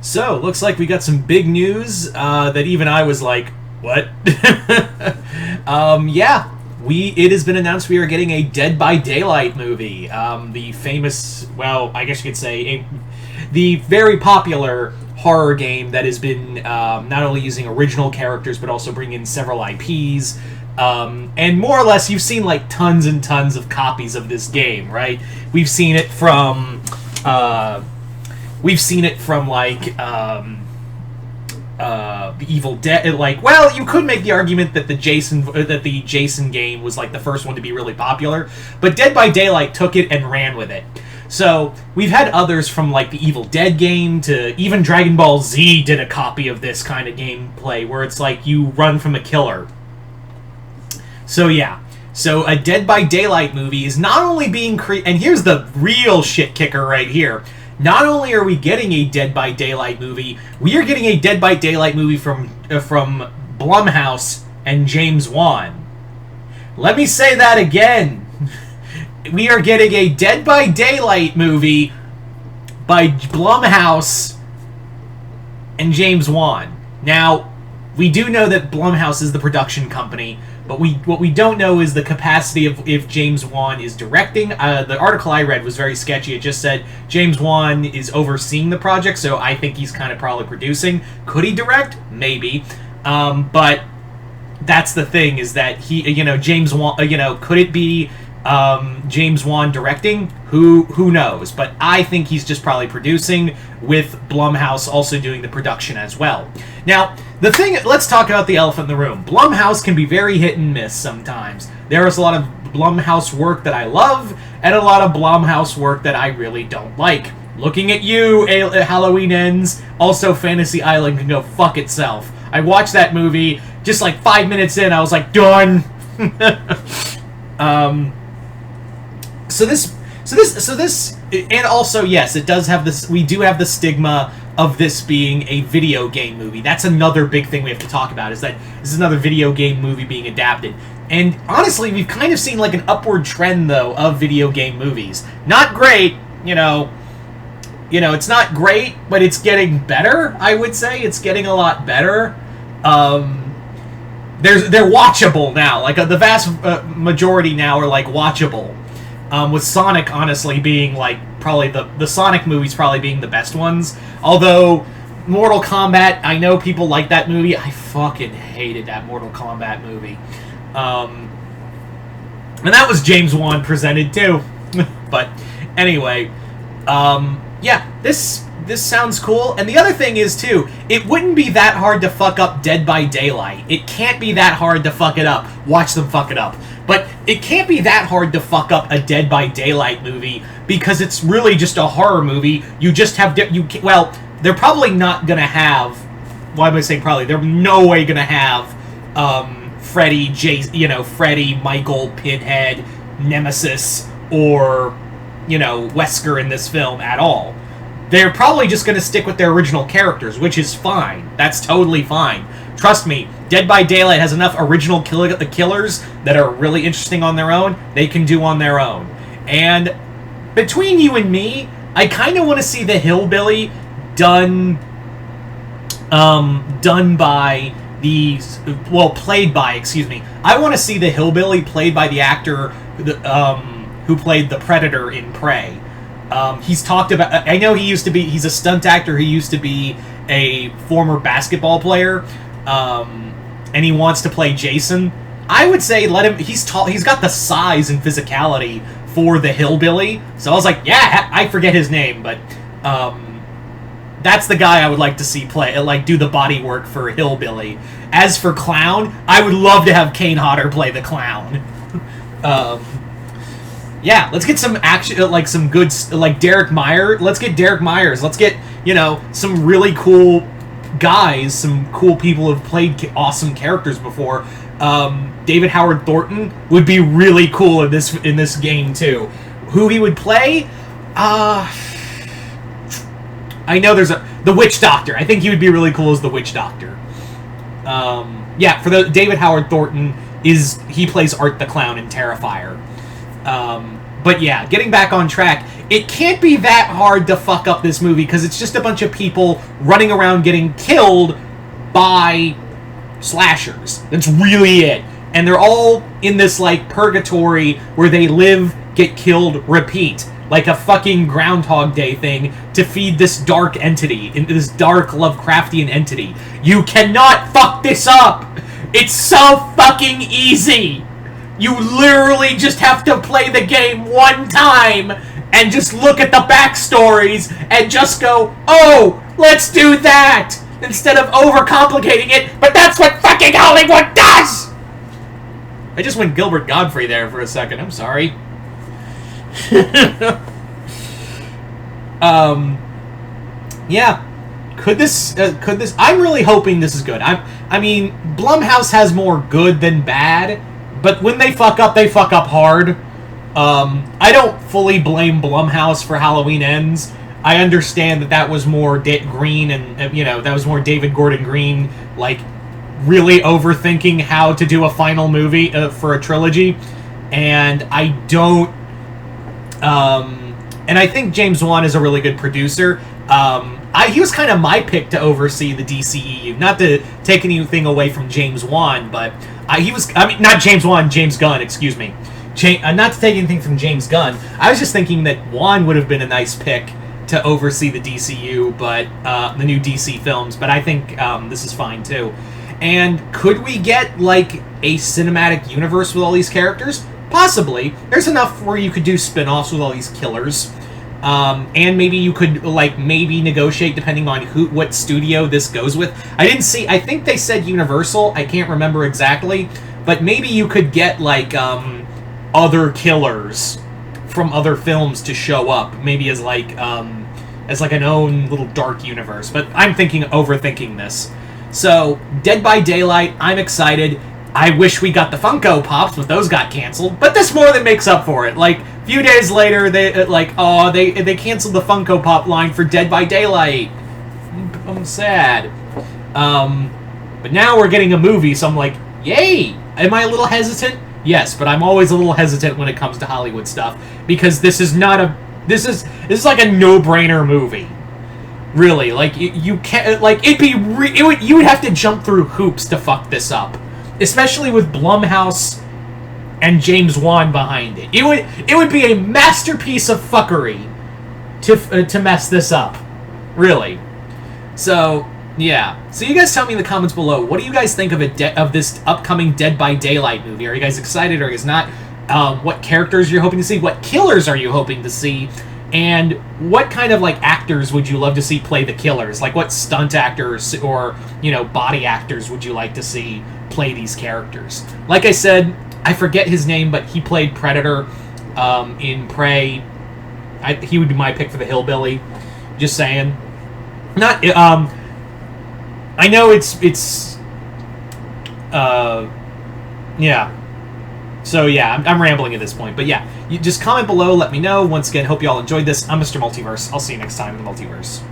So, looks like we got some big news that even I was like, what? Yeah, it has been announced we are getting a Dead by Daylight movie. The famous, well, I guess you could say, the very popular horror game that has been not only using original characters but also bringing in several IPs. And more or less, you've seen like tons and tons of copies of this game, right? We've seen it from like the Evil Dead. Like, well, you could make the argument that the Jason game was like the first one to be really popular, but Dead by Daylight took it and ran with it. So we've had others from like the Evil Dead game to even Dragon Ball Z did a copy of this kind of gameplay where it's like you run from a killer. So yeah. So a Dead by Daylight movie is not only being created, and here's the real shit kicker right here. Not only are we getting a Dead by Daylight movie, we are getting a Dead by Daylight movie from Blumhouse and James Wan. Let me say that again. We are getting a Dead by Daylight movie by Blumhouse and James Wan. Now, we do know that Blumhouse is the production company, but what we don't know is the capacity of if James Wan is directing. The article I read was very sketchy. It just said James Wan is overseeing the project, so I think he's kind of probably producing. Could he direct? Maybe. But that's the thing, is that James Wan, could it be James Wan directing? Who knows? But I think he's just probably producing, with Blumhouse also doing the production as well. Now, let's talk about the elephant in the room. Blumhouse can be very hit and miss sometimes. There is a lot of Blumhouse work that I love, and a lot of Blumhouse work that I really don't like. Looking at you, Halloween Ends, also Fantasy Island can go fuck itself. I watched that movie, just like 5 minutes in, I was like, done! So this, and also, yes, it does have this, we do have the stigma of this being a video game movie. That's another big thing we have to talk about, is that this is another video game movie being adapted. And honestly, we've kind of seen like an upward trend, though, of video game movies. Not great, it's not great, but it's getting better, I would say. It's getting a lot better. They're watchable now. Like, the vast majority now are, like, watchable. With Sonic, honestly, being, like, probably the Sonic movies probably being the best ones. Although, Mortal Kombat, I know people like that movie. I fucking hated that Mortal Kombat movie. And that was James Wan presented, too. But, anyway, yeah, this sounds cool. And the other thing is, too, it wouldn't be that hard to fuck up Dead by Daylight. It can't be that hard to fuck it up. Watch them fuck it up. But it can't be that hard to fuck up a Dead by Daylight movie, because it's really just a horror movie. You just have... well, they're probably not going to have... Why am I saying probably? They're no way going to have Freddy, Freddy, Michael, Pinhead, Nemesis, or, Wesker in this film at all. They're probably just going to stick with their original characters, which is fine. That's totally fine. Trust me, Dead by Daylight has enough original killers that are really interesting on their own, they can do on their own. And between you and me, I kind of want to see the hillbilly done by played by, excuse me. I want to see the hillbilly played by the actor who played the Predator in Prey. He's talked about... I know he's a stunt actor. He used to be a former basketball player, and he wants to play Jason. I would say let him... He's tall. He's got the size and physicality for the hillbilly. So I was like, yeah, I forget his name, but that's the guy I would like to see play, like, do the body work for hillbilly. As for clown, I would love to have Kane Hodder play the clown. Yeah, let's get some action, like some good, like Derek Meyer. Let's get Derek Myers. Let's get, some really cool guys, some cool people who've played awesome characters before. David Howard Thornton would be really cool in this game too. Who he would play? I know there's the Witch Doctor. I think he would be really cool as the Witch Doctor. Yeah, for the David Howard Thornton he plays Art the Clown in Terrifier. But yeah, getting back on track, it can't be that hard to fuck up this movie because it's just a bunch of people running around getting killed by slashers. That's really it. And they're all in this, like, purgatory where they live, get killed, repeat. Like a fucking Groundhog Day thing to feed this dark entity, this dark Lovecraftian entity. You cannot fuck this up! It's so fucking easy! You literally just have to play the game one time and just look at the backstories and just go, oh, let's do that! Instead of overcomplicating it, but that's what fucking Hollywood does! I just went Gilbert Godfrey there for a second, I'm sorry. Yeah. Could this, I'm really hoping this is good. I mean, Blumhouse has more good than bad, but when they fuck up hard. I don't fully blame Blumhouse for Halloween Ends. I understand that was more Green and, that was more David Gordon Green, like, really overthinking how to do a final movie for a trilogy. And I don't, and I think James Wan is a really good producer. He was kind of my pick to oversee the DCEU. Not to take anything away from James Wan, but not James Wan, James Gunn, excuse me. Not to take anything from James Gunn. I was just thinking that Wan would have been a nice pick to oversee the DCU, but the new DC films. But I think this is fine too. And could we get like a cinematic universe with all these characters? Possibly. There's enough where you could do spin-offs with all these killers. And maybe you could maybe negotiate depending on what studio this goes with. I think they said Universal. I can't remember exactly, but maybe you could get like other killers from other films to show up, maybe as like an own little dark universe. But I'm overthinking this. So Dead by Daylight, I'm excited. I wish we got the Funko Pops, but those got canceled. But this more than makes up for it. Like, a few days later, they canceled the Funko Pop line for Dead by Daylight. I'm sad. But now we're getting a movie, so I'm like, yay! Am I a little hesitant? Yes, but I'm always a little hesitant when it comes to Hollywood stuff because this is like a no-brainer movie. Really, like you can't you would have to jump through hoops to fuck this up. Especially with Blumhouse and James Wan behind it. It would be a masterpiece of fuckery to mess this up. Really. So, yeah. So you guys tell me in the comments below, what do you guys think of this upcoming Dead by Daylight movie? Are you guys excited or are you guys not? What characters you're hoping to see? What killers are you hoping to see? And what kind of, like, actors would you love to see play the killers? Like, what stunt actors or, body actors would you like to see play these characters? Like I said, I forget his name, but he played Predator in Prey. He would be my pick for the Hillbilly. Just saying. Not, I know it's yeah. So yeah, I'm rambling at this point, but yeah, you just comment below, let me know. Once again, hope you all enjoyed this. I'm Mr. Multiverse. I'll see you next time in the Multiverse.